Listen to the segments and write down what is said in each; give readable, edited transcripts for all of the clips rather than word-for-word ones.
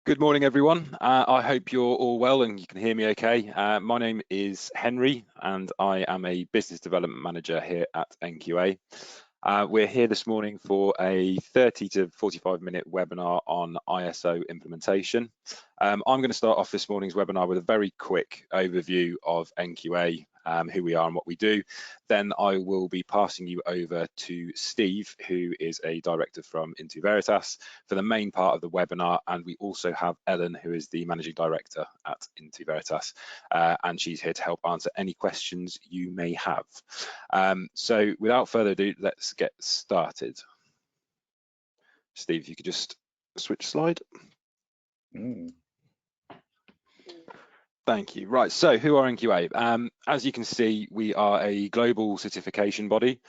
Good morning, everyone. I hope you're all well and you can hear me okay. My name is Henry and I am a Business Development Manager here at NQA. We're here this morning for a 30 to 45 minute webinar on ISO implementation. I'm going to start off this morning's webinar with a very quick overview of NQA, who we are and what we do. Then I will be passing you over to Steve, who is a director from Intu Veritas, for the main part of the webinar. And we also have Ellen, who is the managing director at Intu Veritas, and she's here to help answer any questions you may have. So without further ado, let's get started. Steve, if you could just switch slide. Thank you. Right, so who are NQA? As you can see, we are a global certification body.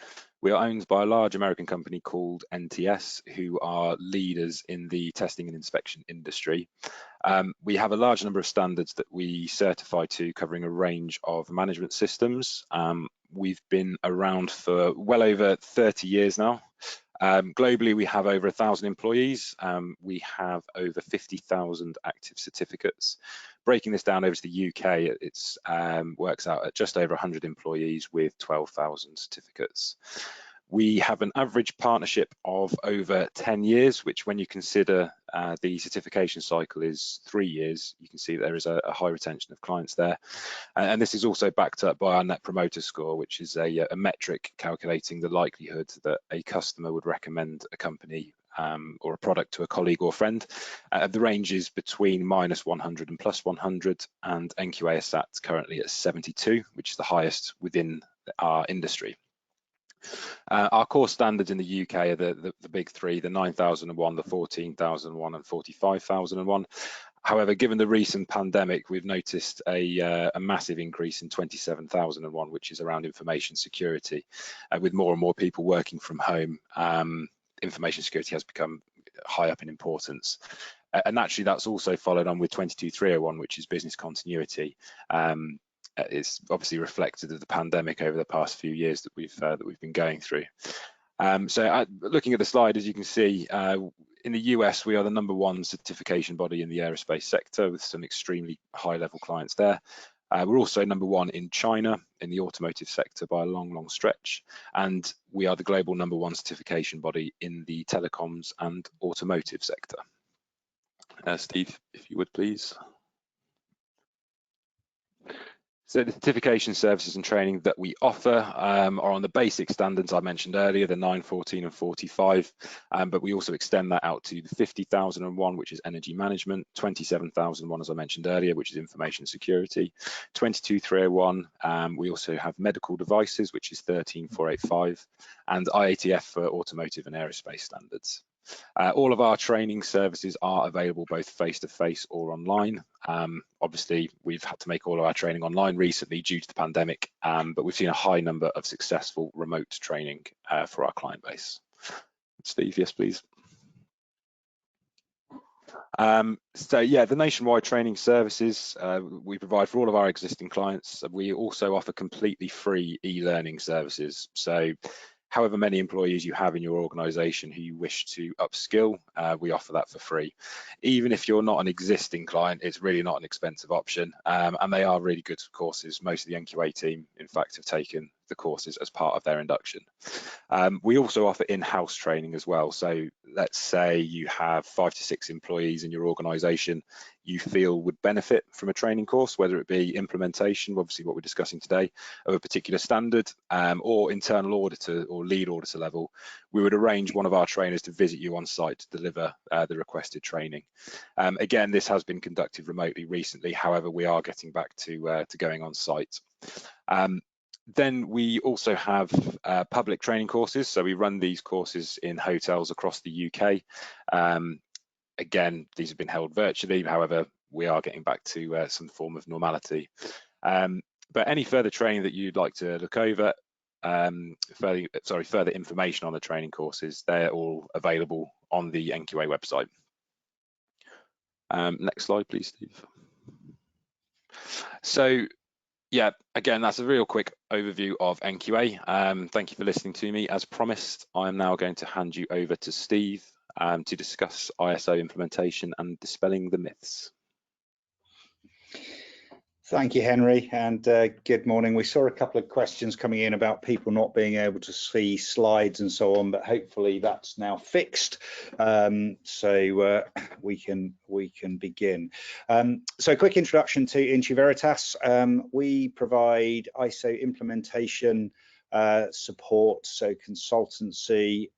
We are owned by a large American company called NTS, who are leaders in the testing and inspection industry. We have a large number of standards that we certify to, covering a range of management systems. We've been around for well over 30 years now. Globally, we have over 1,000 employees. We have over 50,000 active certificates. Breaking this down over to the UK, it works out at just over 100 employees with 12,000 certificates. We have an average partnership of over 10 years, which when you consider the certification cycle is 3 years, you can see there is a high retention of clients there. And this is also backed up by our Net Promoter Score, which is a metric calculating the likelihood that a customer would recommend a company or a product to a colleague or friend. The range is between -100 and +100, and NQA is sat currently at 72, which is the highest within our industry. Our core standards in the UK are the big three: the 9001, the 14001 and 45001. However, given the recent pandemic, we've noticed a massive increase in 27001, which is around information security. With more and more people working from home, information security has become high up in importance. And naturally, that's also followed on with 22301, which is business continuity. It's obviously reflected of the pandemic over the past few years that we've been going through. Looking at the slide, as you can see, in the US, we are the #1 certification body in the aerospace sector with some extremely high-level clients there. We're also #1 in China in the automotive sector by a long stretch, and we are the global #1 certification body in the telecoms and automotive sector. Steve, if you would please. So the certification services and training that we offer are on the basic standards I mentioned earlier, the 9, 14 and 45, but we also extend that out to the 50,001, which is energy management, 27,001, as I mentioned earlier, which is information security, 22301, we also have medical devices, which is 13485, and IATF for automotive and aerospace standards. All of our training services are available both face-to-face or online. Obviously, we've had to make all of our training online recently due to the pandemic, but we've seen a high number of successful remote training for our client base. Steve, yes, please. The nationwide training services we provide for all of our existing clients. We also offer completely free e-learning services. So however many employees you have in your organization who you wish to upskill, we offer that for free. Even if you're not an existing client, it's really not an expensive option, and they are really good courses. Most of the NQA team, in fact, have taken the courses as part of their induction. We also offer in-house training as well. So let's say you have 5 to 6 employees in your organization you feel would benefit from a training course, whether it be implementation, obviously what we're discussing today, of a particular standard, or internal auditor or lead auditor level, we would arrange one of our trainers to visit you on site to deliver the requested training. Again, this has been conducted remotely recently. However, we are getting back to going on site. Then we also have public training courses. So we run these courses in hotels across the UK. Again, these have been held virtually. However, we are getting back to some form of normality. But any further training that you'd like to look over, further information on the training courses, they're all available on the NQA website. Next slide, please, Steve. So, yeah, again, that's a real quick overview of NQA. Thank you for listening to me. As promised, I am now going to hand you over to Steve to discuss ISO implementation and dispelling the myths. Thank you, Henry, and good morning. We saw a couple of questions coming in about people not being able to see slides and so on, but hopefully that's now fixed, so we can begin. So a quick introduction to Intu Veritas. We provide ISO implementation support, so consultancy,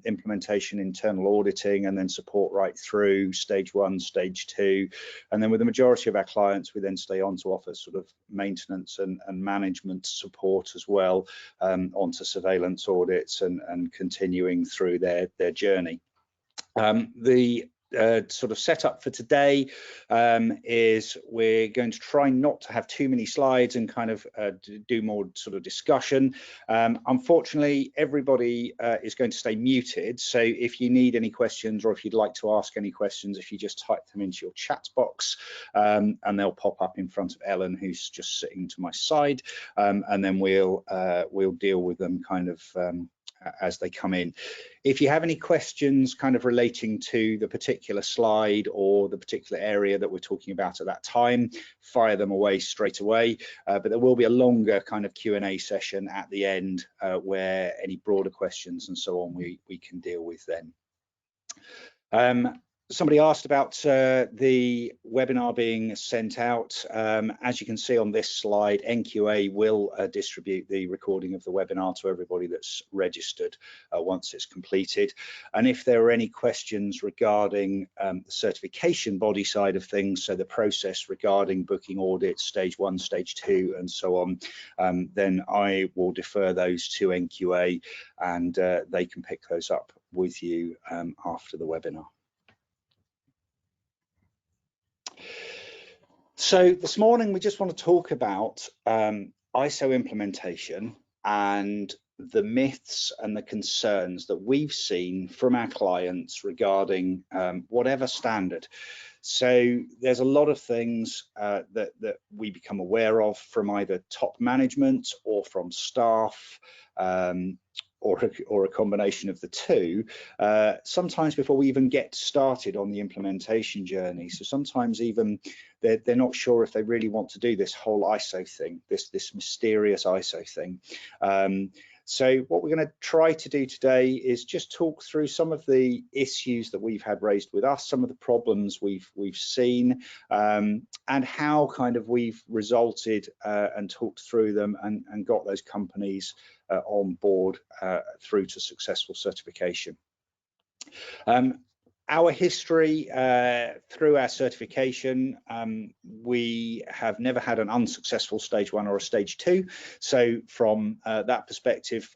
implementation, internal auditing, and then support right through stage 1, stage 2, and then with the majority of our clients we then stay on to offer sort of maintenance and management support as well, onto surveillance audits and continuing through their journey. The sort of setup for today is we're going to try not to have too many slides and kind of do more sort of discussion. Unfortunately, everybody is going to stay muted, so if you need any questions or if you'd like to ask any questions, if you just type them into your chat box, and they'll pop up in front of Ellen, who's just sitting to my side, and then we'll deal with them kind of as they come in. If you have any questions kind of relating to the particular slide or the particular area that we're talking about at that time, fire them away straight away, but there will be a longer kind of Q&A session at the end where any broader questions and so on we can deal with then. Somebody asked about the webinar being sent out. As you can see on this slide, NQA will distribute the recording of the webinar to everybody that's registered once it's completed. And if there are any questions regarding the certification body side of things, so the process regarding booking audits, stage 1, stage 2, and so on, then I will defer those to NQA and they can pick those up with you after the webinar. So this morning we just want to talk about ISO implementation and the myths and the concerns that we've seen from our clients regarding whatever standard. So there's a lot of things that we become aware of from either top management or from staff, or a combination of the two, sometimes before we even get started on the implementation journey. So sometimes even they're not sure if they really want to do this whole ISO thing, this mysterious ISO thing. So what we're going to try to do today is just talk through some of the issues that we've had raised with us, some of the problems we've seen, and how kind of we've resulted and talked through them and got those companies on board through to successful certification. Our history through our certification, we have never had an unsuccessful stage 1 or a stage 2. So from that perspective,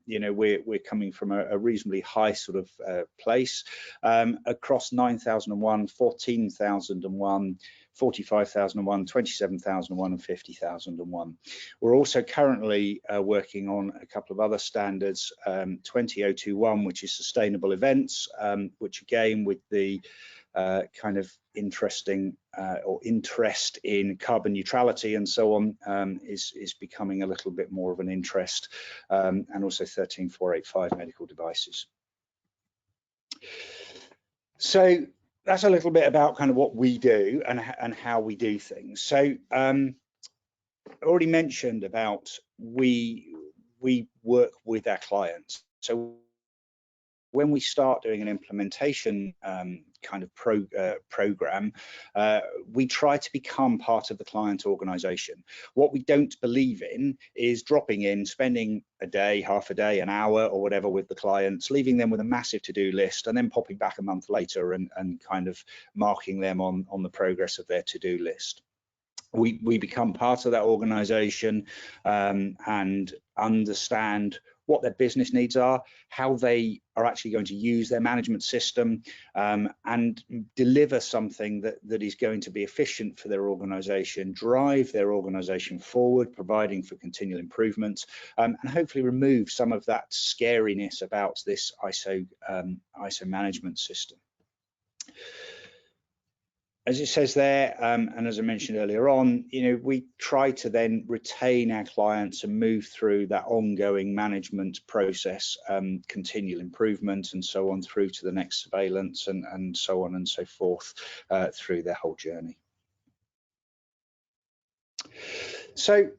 you know, we're coming from a reasonably high sort of place. Across 9001, 14001, 45,001, 27,001 and 50,001. We're also currently working on a couple of other standards, 20021, which is sustainable events, which again with the kind of interesting or interest in carbon neutrality and so on is becoming a little bit more of an interest, and also 13485 medical devices. So that's a little bit about kind of what we do and how we do things. So I already mentioned about we work with our clients. So when we start doing an implementation kind of program, we try to become part of the client organization. What we don't believe in is dropping in, spending a day, half a day, an hour or whatever with the clients, leaving them with a massive to-do list and then popping back a month later and kind of marking them on the progress of their to-do list. We become part of that organization and understand what their business needs are, how they are actually going to use their management system, and deliver something that is going to be efficient for their organization, drive their organization forward, providing for continual improvement, and hopefully remove some of that scariness about this ISO management system. as it says there, and as I mentioned earlier on, we try to then retain our clients and move through that ongoing management process, continual improvement and so on through to the next surveillance and so on and so forth through their whole journey. So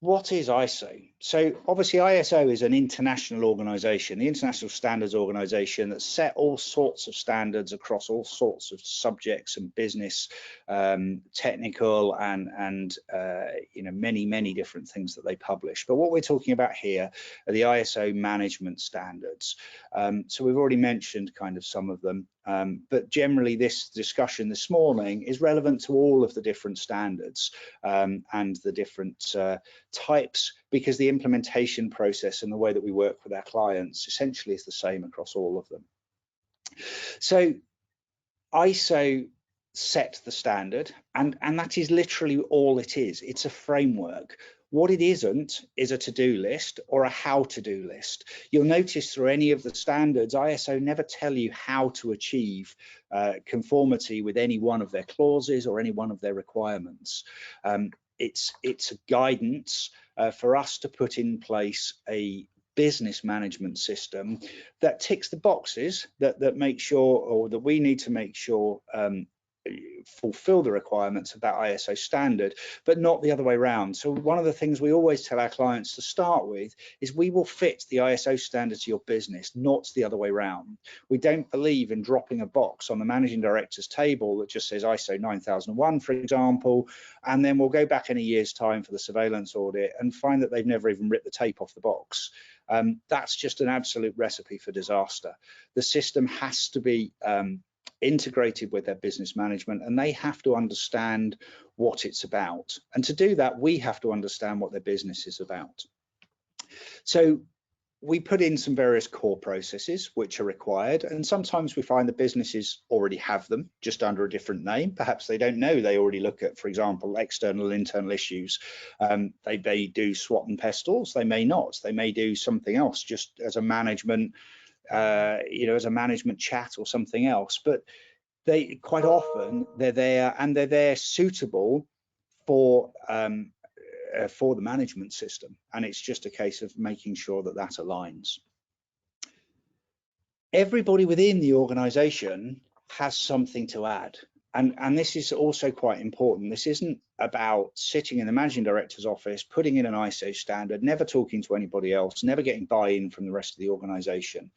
what is ISO? So obviously ISO is an international organization, the International Standards Organization, that set all sorts of standards across all sorts of subjects and business, technical and many different things that they publish. But what we're talking about here are the ISO management standards. So we've already mentioned kind of some of them, but generally this discussion this morning is relevant to all of the different standards and the different types, because the implementation process and the way that we work with our clients essentially is the same across all of them. So ISO set the standard, and that is literally all it is. It's a framework. What it isn't is a to-do list or a how-to-do list. You'll notice through any of the standards, ISO never tell you how to achieve conformity with any one of their clauses or any one of their requirements. It's a guidance for us to put in place a business management system that ticks the boxes that make sure, or that we need to make sure fulfill the requirements of that ISO standard, but not the other way around. So one of the things we always tell our clients to start with is we will fit the ISO standard to your business, not the other way around. We don't believe in dropping a box on the managing director's table that just says ISO 9001, for example, and then we'll go back in a year's time for the surveillance audit and find that they've never even ripped the tape off the box. That's just an absolute recipe for disaster. The system has to be integrated with their business management, and they have to understand what it's about. And to do that, we have to understand what their business is about. So we put in some various core processes which are required, and sometimes we find the businesses already have them just under a different name. Perhaps they don't know they already look at, for example, external and internal issues. They may do SWOT and PESTLEs, they may not. They may do something else just as a management as a management chat or something else, but they quite often they're there suitable for the management system, and it's just a case of making sure that that aligns. Everybody within the organization has something to add. And this is also quite important. This isn't about sitting in the managing director's office, putting in an ISO standard, never talking to anybody else, never getting buy-in from the rest of the organization,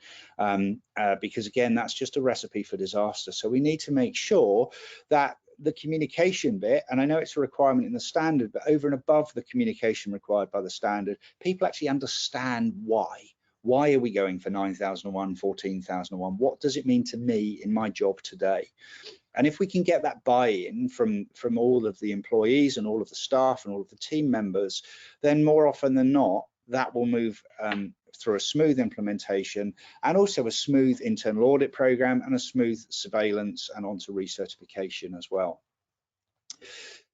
because again, that's just a recipe for disaster. So we need to make sure that the communication bit, and I know it's a requirement in the standard, but over and above the communication required by the standard, people actually understand why. Why are we going for 9001, 14001? What does it mean to me in my job today? And if we can get that buy-in from all of the employees and all of the staff and all of the team members, then more often than not, that will move through a smooth implementation and also a smooth internal audit program and a smooth surveillance and onto recertification as well.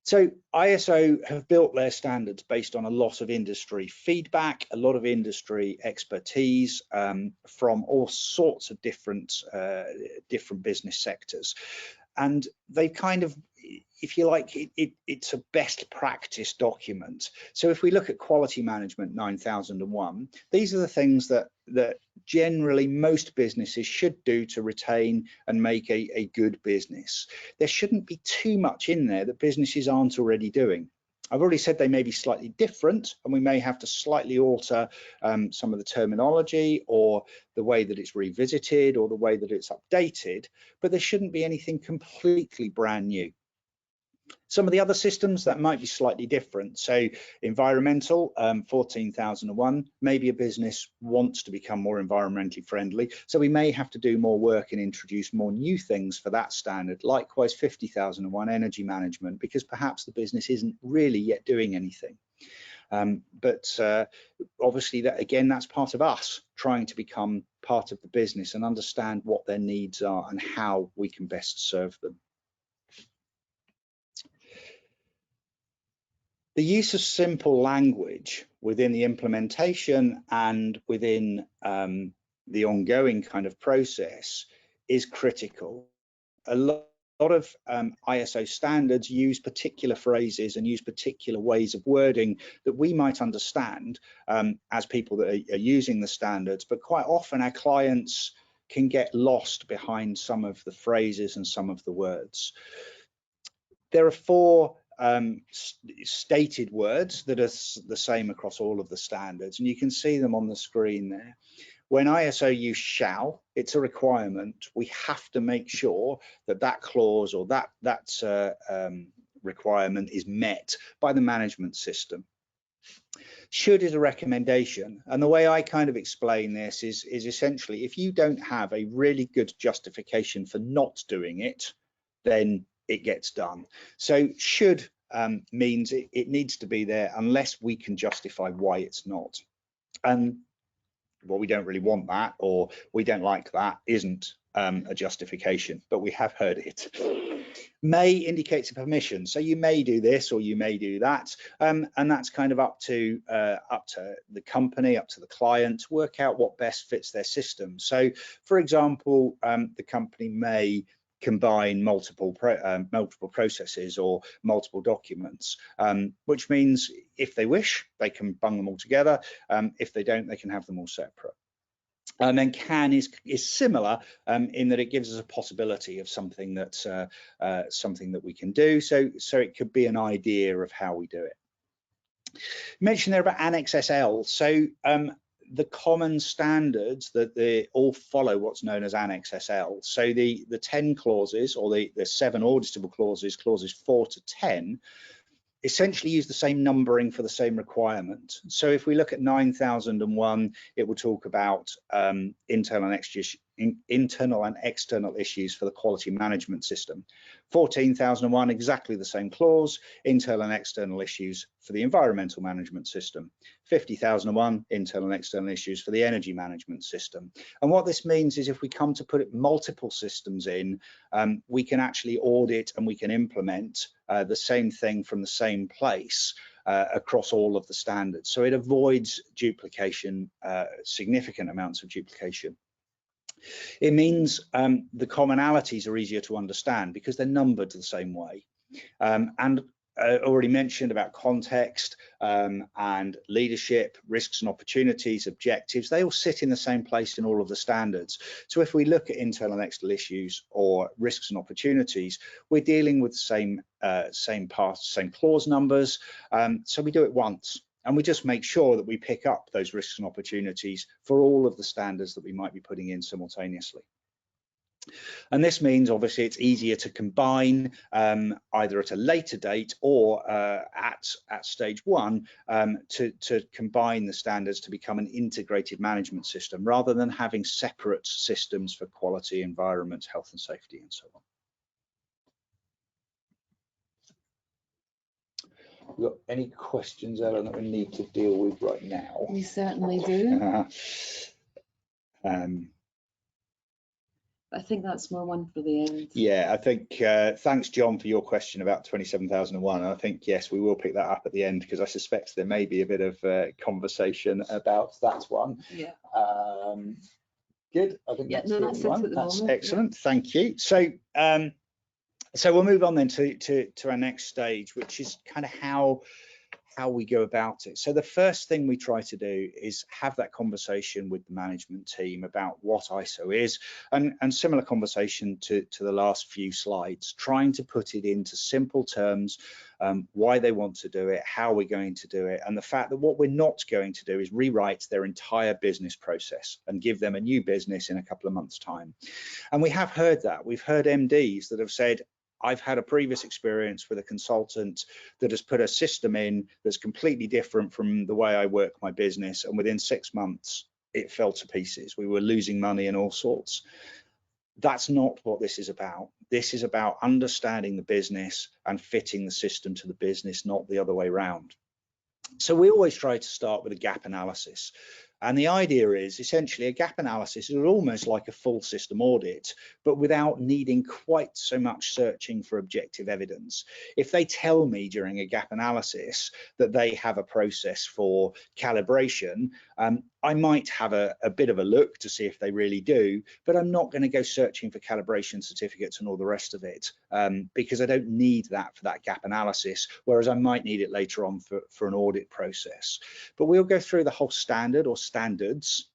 So ISO have built their standards based on a lot of industry feedback, a lot of industry expertise from all sorts of different business sectors. And they kind of, if you like, it's a best practice document. So if we look at quality management 9001, these are the things that generally most businesses should do to retain and make a good business. There shouldn't be too much in there that businesses aren't already doing. I've already said they may be slightly different, and we may have to slightly alter some of the terminology or the way that it's revisited or the way that it's updated, but there shouldn't be anything completely brand new. Some of the other systems that might be slightly different. So environmental, 14001, maybe a business wants to become more environmentally friendly. So we may have to do more work and introduce more new things for that standard. Likewise, 50001, energy management, because perhaps the business isn't really yet doing anything. But obviously, that again, that's part of us trying to become part of the business and understand what their needs are and how we can best serve them. The use of simple language within the implementation and within the ongoing kind of process is critical. A lot A lot of ISO standards use particular phrases and use particular ways of wording that we might understand as people that are using the standards, but quite often our clients can get lost behind some of the phrases and some of the words. There are 4 stated words that are the same across all of the standards, and you can see them on the screen there. When ISO use shall, it's a requirement. We have to make sure that that clause or that requirement is met by the management system. Should is a recommendation, and the way I kind of explain this is essentially, if you don't have a really good justification for not doing it, then it gets done. So should means it needs to be there unless we can justify why it's not. And well, we don't really want that, or we don't like that, isn't a justification, but we have heard it. May indicates a permission, so you may do this or you may do that, and that's kind of up to the company, up to the client to work out what best fits their system. So, for example, the company may combine multiple processes or multiple documents, which means if they wish, they can bung them all together. If they don't, they can have them all separate. And then can is similar in that it gives us a possibility of something that's something that we can do. So it could be an idea of how we do it. You mentioned there about Annex SL. So the common standards that they all follow what's known as Annex SL. So the 10 clauses, or the 7 auditable clauses, clauses 4 to 10, essentially use the same numbering for the same requirement. So if we look at 9001, it will talk about internal and external issues for the quality management system. 14,001, exactly the same clause, internal and external issues for the environmental management system. 50,001, internal and external issues for the energy management system. And what this means is if we come to put multiple systems in, we can actually audit and we can implement the same thing from the same place across all of the standards. So it avoids duplication, significant amounts of duplication. It means the commonalities are easier to understand because they're numbered the same way. And already mentioned about context and leadership, risks and opportunities, objectives, they all sit in the same place in all of the standards. So if we look at internal and external issues or risks and opportunities, we're dealing with the same clause numbers. So we do it once. And we just make sure that we pick up those risks and opportunities for all of the standards that we might be putting in simultaneously. And this means obviously it's easier to combine either at a later date or at stage 1 to combine the standards to become an integrated management system rather than having separate systems for quality, environment, health and safety and so on. Got any questions, Ellen, that we need to deal with right now? We certainly do. I think that's more one for the end. Yeah, I think thanks, John, for your question about 27,001. I think, yes, we will pick that up at the end because I suspect there may be a bit of conversation about that one. Yeah. Good. I think yeah, that's moment. excellent. Yeah. Thank you. So, so we'll move on then to our next stage, which is kind of how we go about it. So the first thing we try to do is have that conversation with the management team about what ISO is, and similar conversation to the last few slides, trying to put it into simple terms, why they want to do it, how we're going to do it, and the fact that what we're not going to do is rewrite their entire business process and give them a new business in a couple of months' time. And we have heard that. We've heard MDs that have said, I've had a previous experience with a consultant that has put a system in that's completely different from the way I work my business, and within 6 months it fell to pieces. We were losing money and all sorts. That's not what this is about. This is about understanding the business and fitting the system to the business, not the other way around. So we always try to start with a gap analysis. And the idea is essentially a gap analysis is almost like a full system audit, but without needing quite so much searching for objective evidence. If they tell me during a gap analysis that they have a process for calibration, I might have a bit of a look to see if they really do, but I'm not going to go searching for calibration certificates and all the rest of it, because I don't need that for that gap analysis, whereas I might need it later on for an audit process. But we'll go through the whole standard or standards,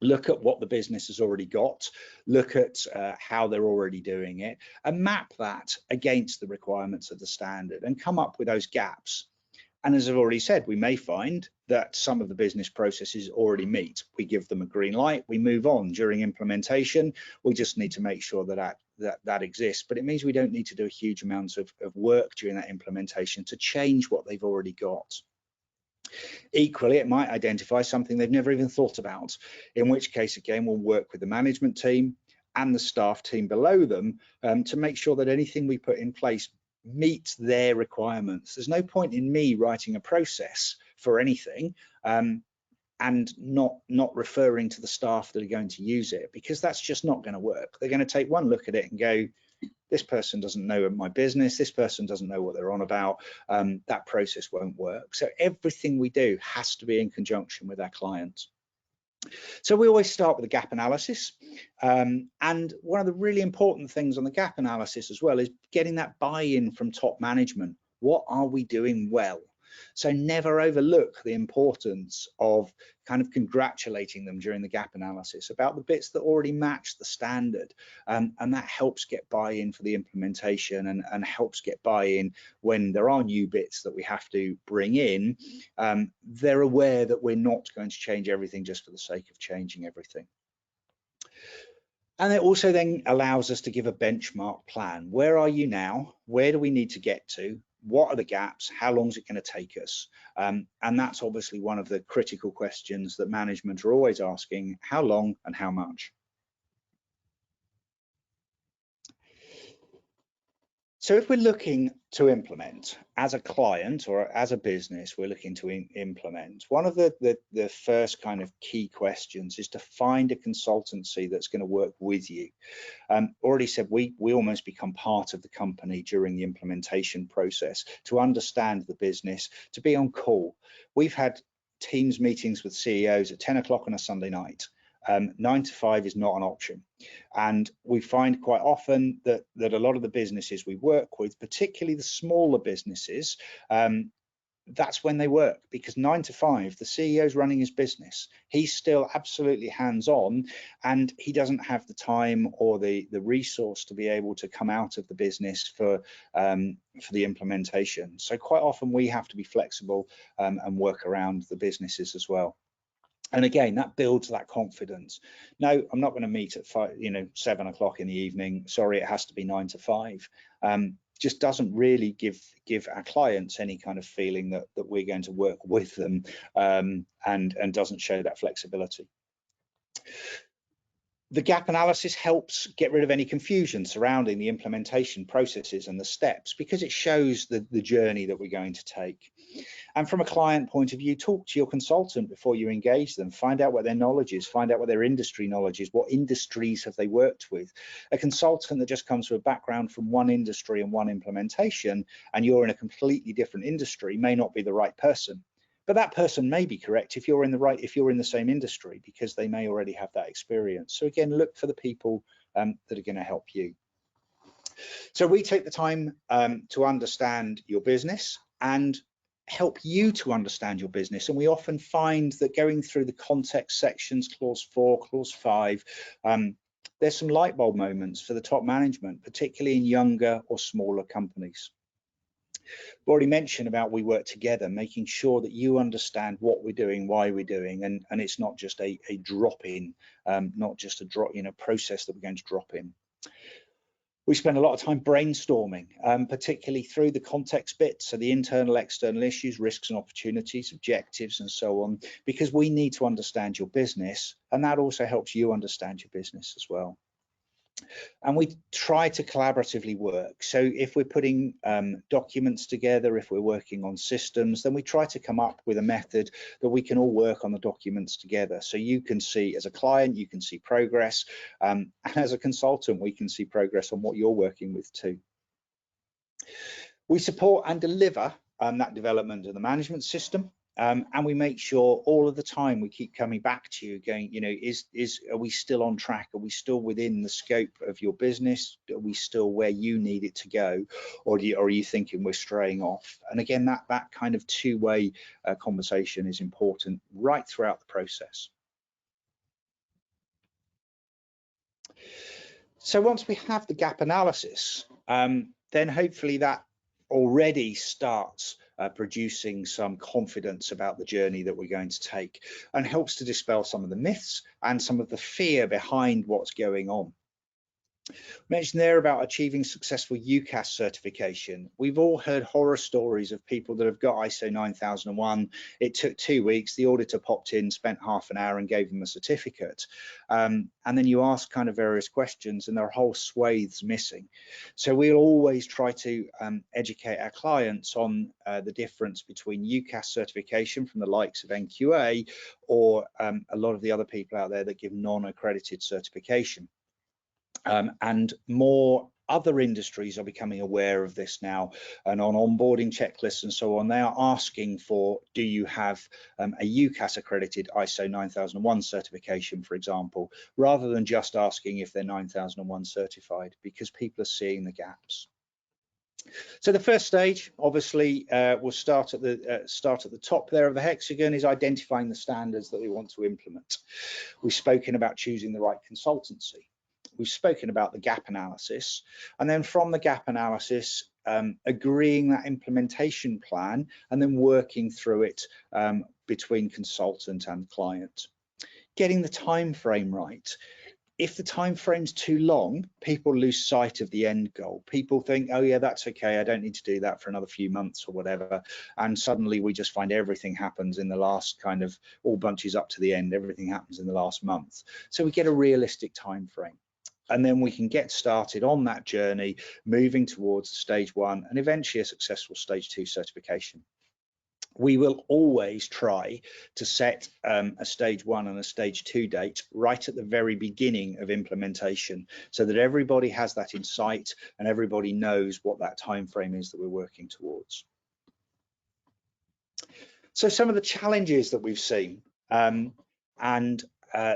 look at what the business has already got, look at how they're already doing it, and map that against the requirements of the standard and come up with those gaps. And as I've already said, we may find that some of the business processes already meet. We give them a green light, we move on. During implementation, we just need to make sure that exists. But it means we don't need to do a huge amount of work during that implementation to change what they've already got. Equally, it might identify something they've never even thought about, in which case, again, we'll work with the management team and the staff team below them to make sure that anything we put in place meets their requirements. There's no point in me writing a process for anything and not referring to the staff that are going to use it, because that's just not going to work. They're going to take one look at it and go, this person doesn't know my business, this person doesn't know what they're on about, that process won't work. So everything we do has to be in conjunction with our clients. So we always start with a gap analysis, and one of the really important things on the gap analysis as well is getting that buy-in from top management. What are we doing well? So never overlook the importance of kind of congratulating them during the gap analysis about the bits that already match the standard, and that helps get buy-in for the implementation and helps get buy-in when there are new bits that we have to bring in. They're aware that we're not going to change everything just for the sake of changing everything. And it also then allows us to give a benchmark plan. Where are you now? Where do we need to get to? What are the gaps? How long is it going to take us? And that's obviously one of the critical questions that management are always asking: how long and how much? So if we're looking to implement as a client or as a business, we're looking to implement, one of the first kind of key questions is to find a consultancy that's going to work with you. Already said, we almost become part of the company during the implementation process to understand the business, to be on call. We've had Teams meetings with CEOs at 10 o'clock on a Sunday night. 9 to 5 is not an option, and we find quite often that a lot of the businesses we work with, particularly the smaller businesses, that's when they work, because 9 to 5 the CEO's running his business. He's still absolutely hands-on, and he doesn't have the time or the resource to be able to come out of the business for the implementation. So quite often we have to be flexible and work around the businesses as well. And again, that builds that confidence. No, I'm not going to meet at 7 o'clock in the evening. Sorry, it has to be 9 to 5. Just doesn't really give our clients any kind of feeling that we're going to work with them, and doesn't show that flexibility. The gap analysis helps get rid of any confusion surrounding the implementation processes and the steps, because it shows the journey that we're going to take. And from a client point of view, talk to your consultant before you engage them. Find out what their knowledge is, find out what their industry knowledge is, what industries have they worked with. A consultant that just comes with a background from one industry and one implementation, and you're in a completely different industry, may not be the right person. But that person may be correct if you're in the same industry, because they may already have that experience. So again, look for the people that are going to help you. So we take the time to understand your business and help you to understand your business. And we often find that going through the context sections, clause 4, clause 5, there's some light bulb moments for the top management, particularly in younger or smaller companies. I've already mentioned about we work together, making sure that you understand what we're doing, why we're doing, and it's not just a drop in, not just a drop in a process that we're going to drop in. We spend a lot of time brainstorming, particularly through the context bit, so the internal, external issues, risks and opportunities, objectives, and so on, because we need to understand your business, and that also helps you understand your business as well. And we try to collaboratively work. So if we're putting documents together, if we're working on systems, then we try to come up with a method that we can all work on the documents together. So you can see, as a client, you can see progress, and as a consultant, we can see progress on what you're working with too. We support and deliver that development of the management system. And we make sure all of the time we keep coming back to you going, you know, are we still on track? Are we still within the scope of your business? Are we still where you need it to go? Or are you thinking we're straying off? And again, that kind of two-way conversation is important right throughout the process. So once we have the gap analysis, then hopefully that already starts producing some confidence about the journey that we're going to take, and helps to dispel some of the myths and some of the fear behind what's going on. Mentioned there about achieving successful UCAS certification. We've all heard horror stories of people that have got ISO 9001. It took 2 weeks. The auditor popped in, spent half an hour and gave them a certificate. And then you ask kind of various questions and there are whole swathes missing. So we'll always try to educate our clients on the difference between UCAS certification from the likes of NQA or a lot of the other people out there that give non-accredited certification. And more other industries are becoming aware of this now, and on onboarding checklists and so on, they are asking for, do you have a UCAS accredited ISO 9001 certification, for example, rather than just asking if they're 9001 certified, because people are seeing the gaps. So the first stage, obviously, will start at the top there of the hexagon, is identifying the standards that we want to implement. We've spoken about choosing the right consultancy. We've spoken about the gap analysis, and then from the gap analysis, agreeing that implementation plan and then working through it between consultant and client. Getting the time frame right. If the time frame's too long, people lose sight of the end goal. People think, oh yeah, that's okay, I don't need to do that for another few months or whatever. And suddenly we just find everything happens in the last kind of, all bunches up to the end, everything happens in the last month. So we get a realistic time frame. And then we can get started on that journey, moving towards stage 1 and eventually a successful stage 2 certification. We will always try to set a stage 1 and a stage 2 date right at the very beginning of implementation, so that everybody has that in sight and everybody knows what that time frame is that we're working towards. So some of the challenges that we've seen and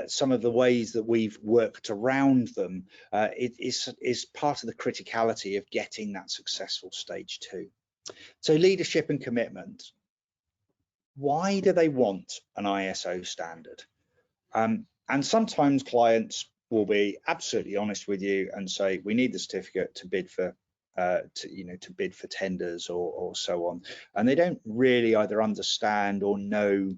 some of the ways that we've worked around them is part of the criticality of getting that successful stage 2. So leadership and commitment. Why do they want an ISO standard? And sometimes clients will be absolutely honest with you and say, we need the certificate to bid for to bid for tenders or so on, and they don't really either understand or know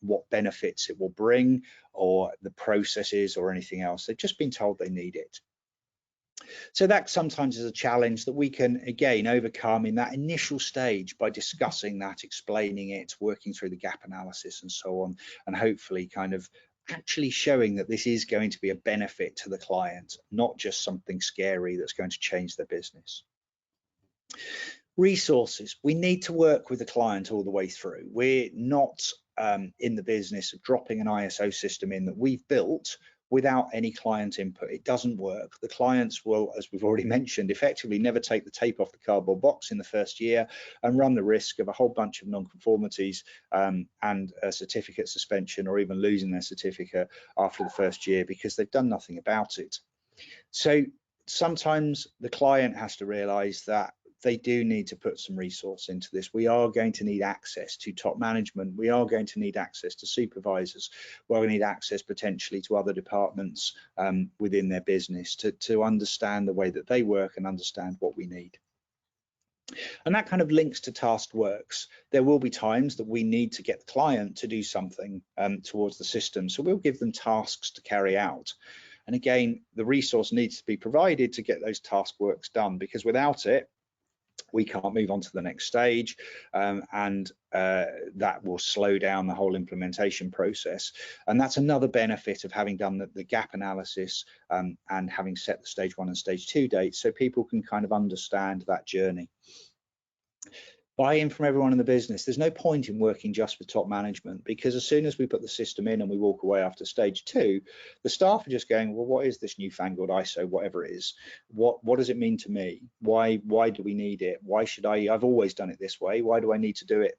what benefits it will bring or the processes or anything else. They've just been told they need it. So that sometimes is a challenge that we can again overcome in that initial stage by discussing that, explaining it, working through the gap analysis and so on, and hopefully kind of actually showing that this is going to be a benefit to the client, not just something scary that's going to change their business. Resources. We need to work with the client all the way through. We're not in the business of dropping an ISO system in that we've built without any client input. It doesn't work. The clients will, as we've already mentioned, effectively never take the tape off the cardboard box in the first year and run the risk of a whole bunch of non-conformities and a certificate suspension, or even losing their certificate after the first year because they've done nothing about it. So sometimes the client has to realize that they do need to put some resource into this. We are going to need access to top management. We are going to need access to supervisors. We're going to need access potentially to other departments within their business to understand the way that they work and understand what we need. And that kind of links to tasked works. There will be times that we need to get the client to do something towards the system. So we'll give them tasks to carry out. And again, the resource needs to be provided to get those task works done, because without it, we can't move on to the next stage, and that will slow down the whole implementation process. And that's another benefit of having done the gap analysis and having set the stage 1 and stage 2 dates, so people can kind of understand that journey. Buy-in from everyone in the business. There's no point in working just with top management, because as soon as we put the system in and we walk away after stage 2, the staff are just going, well, what is this newfangled ISO, whatever it is? What does it mean to me? Why do we need it? Why should I've always done it this way. Why do I need to do it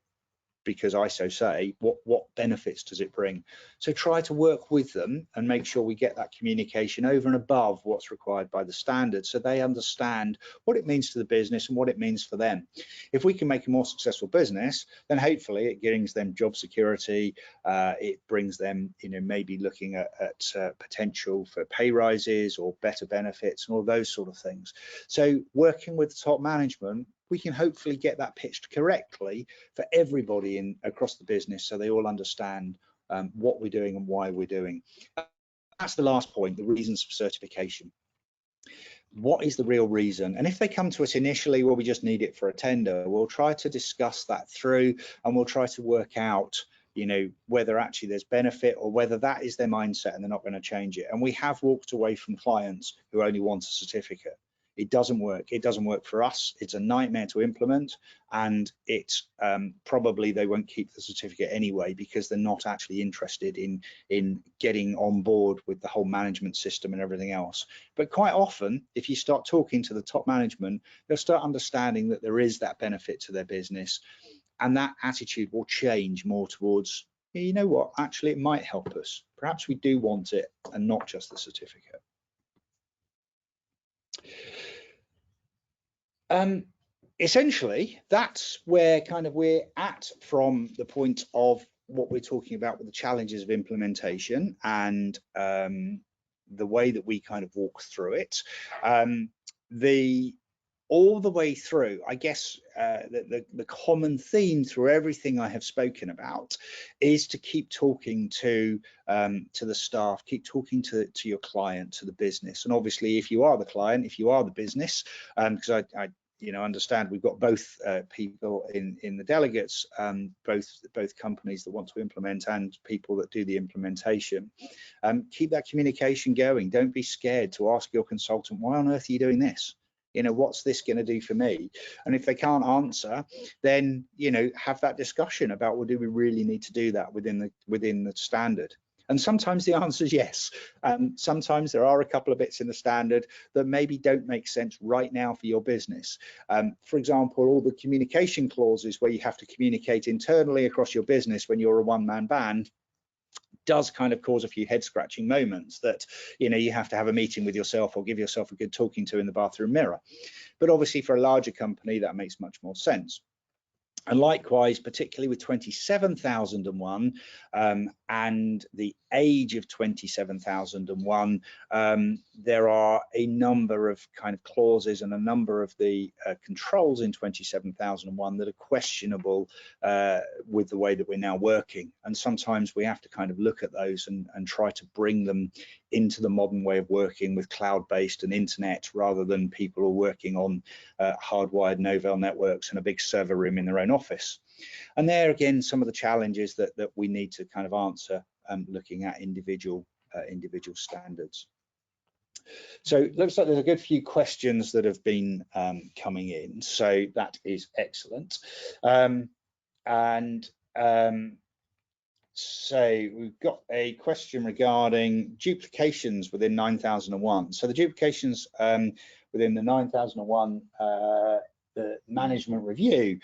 because ISO say? What benefits does it bring? So try to work with them and make sure we get that communication over and above what's required by the standard, so they understand what it means to the business and what it means for them. If we can make a more successful business, then hopefully it brings them job security, it brings them, you know, maybe looking at potential for pay rises or better benefits and all those sort of things. So working with top management, we can hopefully get that pitched correctly for everybody across the business, so they all understand what we're doing and why we're doing. That's the last point, the reasons for certification. What is the real reason? And if they come to us initially, well, we just need it for a tender, we'll try to discuss that through, and we'll try to work out, you know, whether actually there's benefit or whether that is their mindset and they're not going to change it. And we have walked away from clients who only want a certificate. It doesn't work. It doesn't work for us. It's a nightmare to implement, and it's probably they won't keep the certificate anyway, because they're not actually interested in getting on board with the whole management system and everything else. But quite often, if you start talking to the top management, they'll start understanding that there is that benefit to their business, and that attitude will change more towards, you know what, actually it might help us. Perhaps we do want it and not just the certificate. Essentially, that's where kind of we're at from the point of what we're talking about with the challenges of implementation and the way that we kind of walk through it. All the way through, I guess the common theme through everything I have spoken about is to keep talking to the staff, keep talking to your client, to the business. And obviously, if you are the client, if you are the business, because I you know, understand we've got both people in the delegates, both companies that want to implement and people that do the implementation. Keep that communication going. Don't be scared to ask your consultant, why on earth are you doing this? You know, what's this going to do for me? And if they can't answer, then, you know, have that discussion about, well, do we really need to do that within the standard? And sometimes the answer is yes. Sometimes there are a couple of bits in the standard that maybe don't make sense right now for your business. For example, all the communication clauses where you have to communicate internally across your business when you're a one-man band does kind of cause a few head scratching moments that, you know, you have to have a meeting with yourself or give yourself a good talking to in the bathroom mirror. But obviously for a larger company, that makes much more sense. And likewise, particularly with 27001 and the age of 27001, there are a number of kind of clauses and a number of the controls in 27001 that are questionable with the way that we're now working. And sometimes we have to kind of look at those and try to bring them into the modern way of working with cloud-based and internet, rather than people who are working on hardwired Novell networks and a big server room in their own office. And there again, some of the challenges that we need to kind of answer looking at individual standards. So it looks like there's a good few questions that have been coming in, so that is excellent. So we've got a question regarding duplications within 9001. So the duplications within the 9001 the management review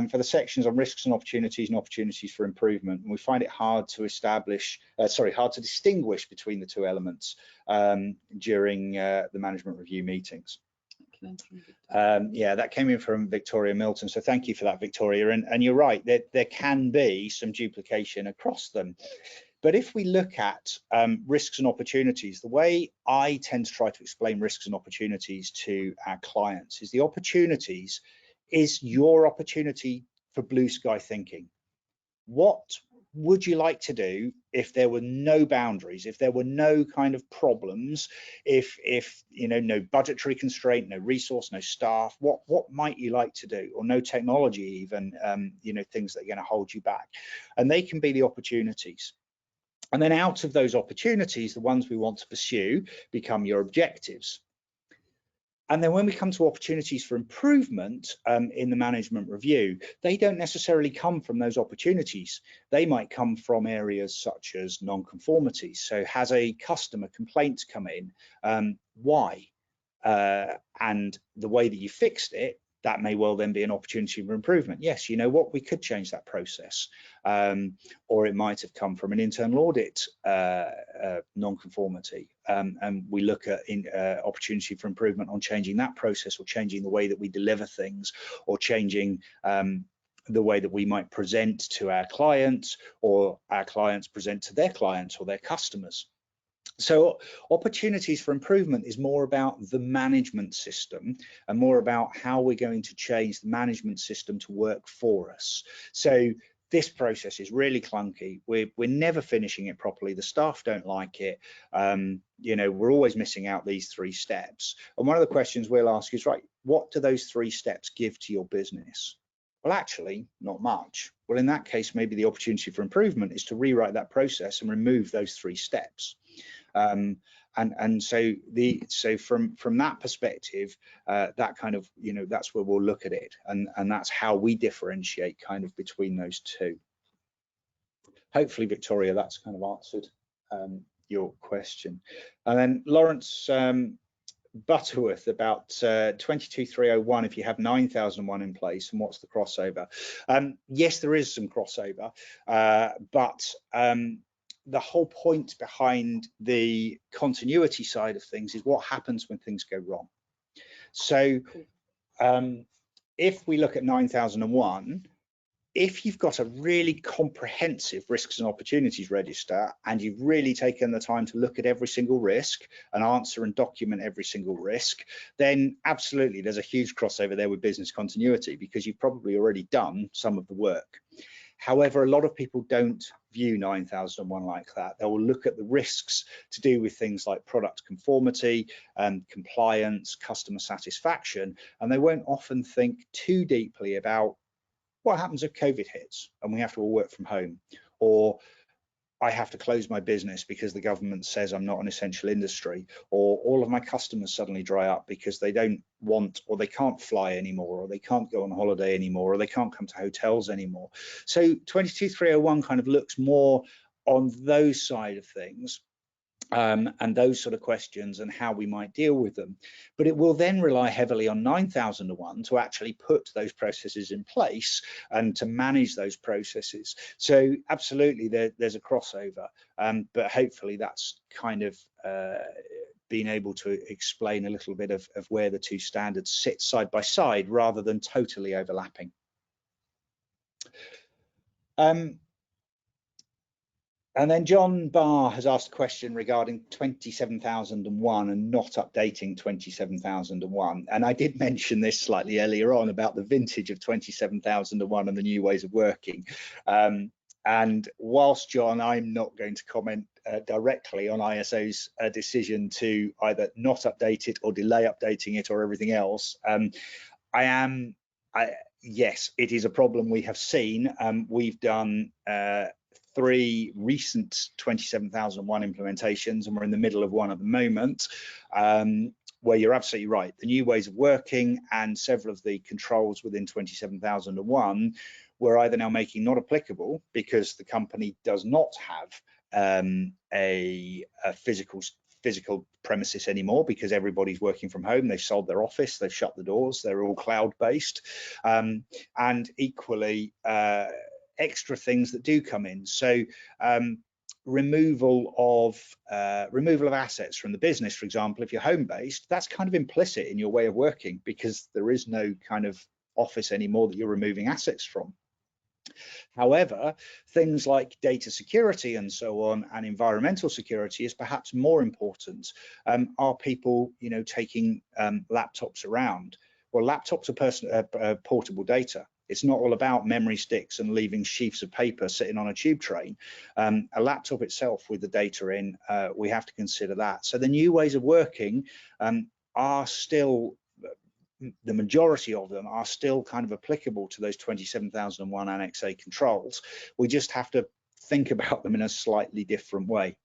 for the sections on risks and opportunities for improvement, and we find it hard to establish, hard to distinguish between the two elements during the management review meetings. Yeah, that came in from Victoria Milton, so thank you for that, Victoria. And you're right, there can be some duplication across them. But if we look at risks and opportunities, the way I tend to try to explain risks and opportunities to our clients is the opportunities is your opportunity for blue sky thinking. What would you like to do if there were no boundaries, if there were no kind of problems, if you know, no budgetary constraint, no resource, no staff? What might you like to do? Or no technology even, you know, things that are going to hold you back. And they can be the opportunities. And then out of those opportunities, the ones we want to pursue become your objectives. And then when we come to opportunities for improvement in the management review, they don't necessarily come from those opportunities. They might come from areas such as non-conformities. So has a customer complaint come in? Why? And the way that you fixed it, that may well then be an opportunity for improvement. Yes, you know what, we could change that process. Or it might have come from an internal audit non-conformity. And we look at opportunity for improvement on changing that process, or changing the way that we deliver things, or changing the way that we might present to our clients, or our clients present to their clients or their customers. So opportunities for improvement is more about the management system, and more about how we're going to change the management system to work for us. So this process is really clunky. We're never finishing it properly. The staff don't like it. You know, we're always missing out these 3 steps. And one of the questions we'll ask is, right, what do those 3 steps give to your business? Well, actually, not much. Well, in that case, maybe the opportunity for improvement is to rewrite that process and remove those 3 steps. And so from that perspective, that kind of, you know, that's where we'll look at it, and that's how we differentiate kind of between those 2. Hopefully, Victoria, that's kind of answered your question. And then Lawrence Butterworth about 22301, if you have 9001 in place, and what's the crossover? Yes, there is some crossover, but the whole point behind the continuity side of things is what happens when things go wrong. So if we look at 9001, if you've got a really comprehensive risks and opportunities register, and you've really taken the time to look at every single risk and answer and document every single risk, then absolutely there's a huge crossover there with business continuity, because you've probably already done some of the work. However, a lot of people don't view 9001 like that. They will look at the risks to do with things like product conformity, compliance, customer satisfaction, and they won't often think too deeply about what happens if COVID hits and we have to all work from home, or I have to close my business because the government says I'm not an essential industry, or all of my customers suddenly dry up because they don't want, or they can't fly anymore, or they can't go on holiday anymore, or they can't come to hotels anymore. So 22301 kind of looks more on those side of things, and those sort of questions and how we might deal with them. But it will then rely heavily on 9001 to actually put those processes in place and to manage those processes. So absolutely there's a crossover, but hopefully that's kind of being able to explain a little bit of where the 2 standards sit side by side rather than totally overlapping. And then John Barr has asked a question regarding 27001 and not updating 27001. And I did mention this slightly earlier on about the vintage of 27001 and the new ways of working. And whilst, John, I'm not going to comment directly on ISO's decision to either not update it or delay updating it or everything else, yes, it is a problem we have seen. We've done 3 recent 27001 implementations, and we're in the middle of one at the moment, where you're absolutely right. The new ways of working and several of the controls within 27001 we're either now making not applicable because the company does not have a physical premises anymore, because everybody's working from home. They've sold their office, they've shut the doors, they're all cloud-based, and equally extra things that do come in. So removal of assets from the business, for example, if you're home-based, that's kind of implicit in your way of working, because there is no kind of office anymore that you're removing assets from. However, things like data security and so on, and environmental security is perhaps more important. Are people, taking laptops around? Well, laptops are portable data. It's not all about memory sticks and leaving sheafs of paper sitting on a tube train. A laptop itself with the data in, we have to consider that. So the new ways of working are still, the majority of them are still kind of applicable to those 27001 Annex A controls. We just have to think about them in a slightly different way.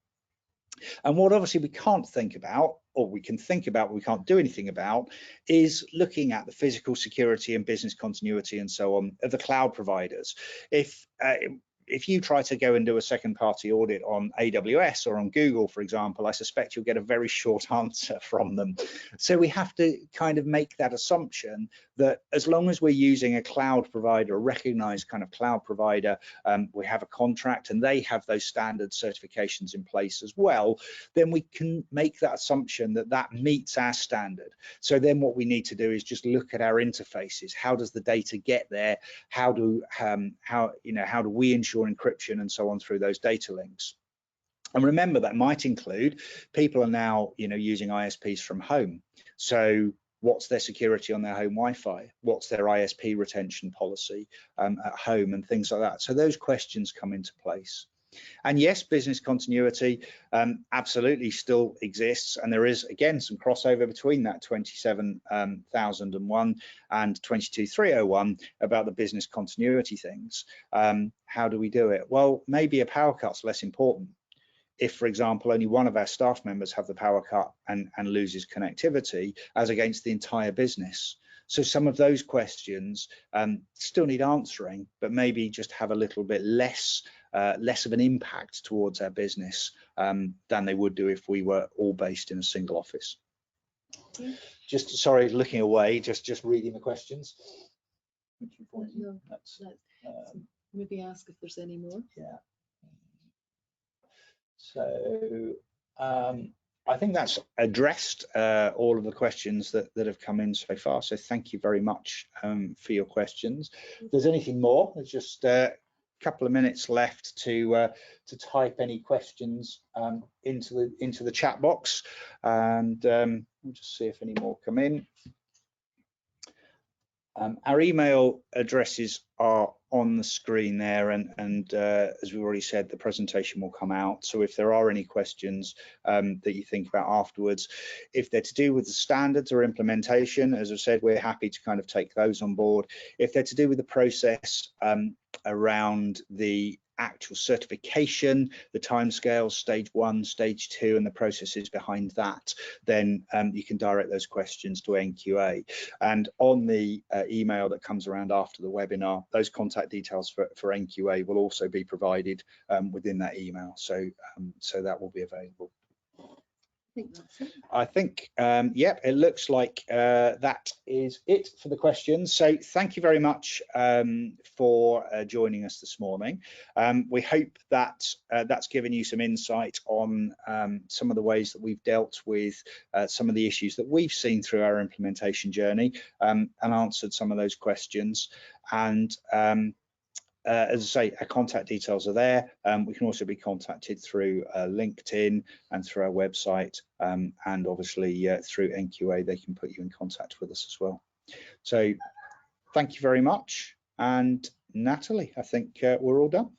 And what obviously we can't think about, or we can think about but we can't do anything about, is looking at the physical security and business continuity and so on of the cloud providers. If you try to go and do a second party audit on AWS or on Google, for example, I suspect you'll get a very short answer from them. So we have to kind of make that assumption that as long as we're using a cloud provider, a recognized kind of cloud provider, we have a contract and they have those standard certifications in place as well, then we can make that assumption that that meets our standard. So then what we need to do is just look at our interfaces. How does the data get there? How do we ensure encryption and so on through those data links? And remember, that might include people are now using ISPs from home. So what's their security on their home Wi-Fi? What's their ISP retention policy at home and things like that? So those questions come into place. And yes, business continuity absolutely still exists, and there is again some crossover between that 27001 and 22301 about the business continuity things. How do we do it? Well, maybe a power cut's less important. If, for example, only one of our staff members have the power cut and loses connectivity, as against the entire business. So some of those questions still need answering, but maybe just have a little bit less of an impact towards our business than they would do if we were all based in a single office. Yeah. Just sorry, looking away, just reading the questions. No, maybe ask if there's any more. Yeah. So I think that's addressed all of the questions that have come in so far. So thank you very much for your questions. If there's anything more, there's just a couple of minutes left to type any questions into the chat box, and we'll just see if any more come in. Our email addresses are on the screen there, and as we've already said, the presentation will come out. So if there are any questions that you think about afterwards, if they're to do with the standards or implementation, as I've said, we're happy to kind of take those on board. If they're to do with the process around the actual certification, the timescales, stage 1, stage 2, and the processes behind that, then you can direct those questions to NQA. And on the email that comes around after the webinar, those contact details for NQA will also be provided within that email. So that will be available. I think that's it. I think, yep, it looks like that is it for the questions. So thank you very much for joining us this morning. We hope that that's given you some insight on some of the ways that we've dealt with some of the issues that we've seen through our implementation journey, and answered some of those questions. And as I say, our contact details are there. We can also be contacted through LinkedIn and through our website, and obviously through NQA, they can put you in contact with us as well. So thank you very much. And Natalie, I think we're all done.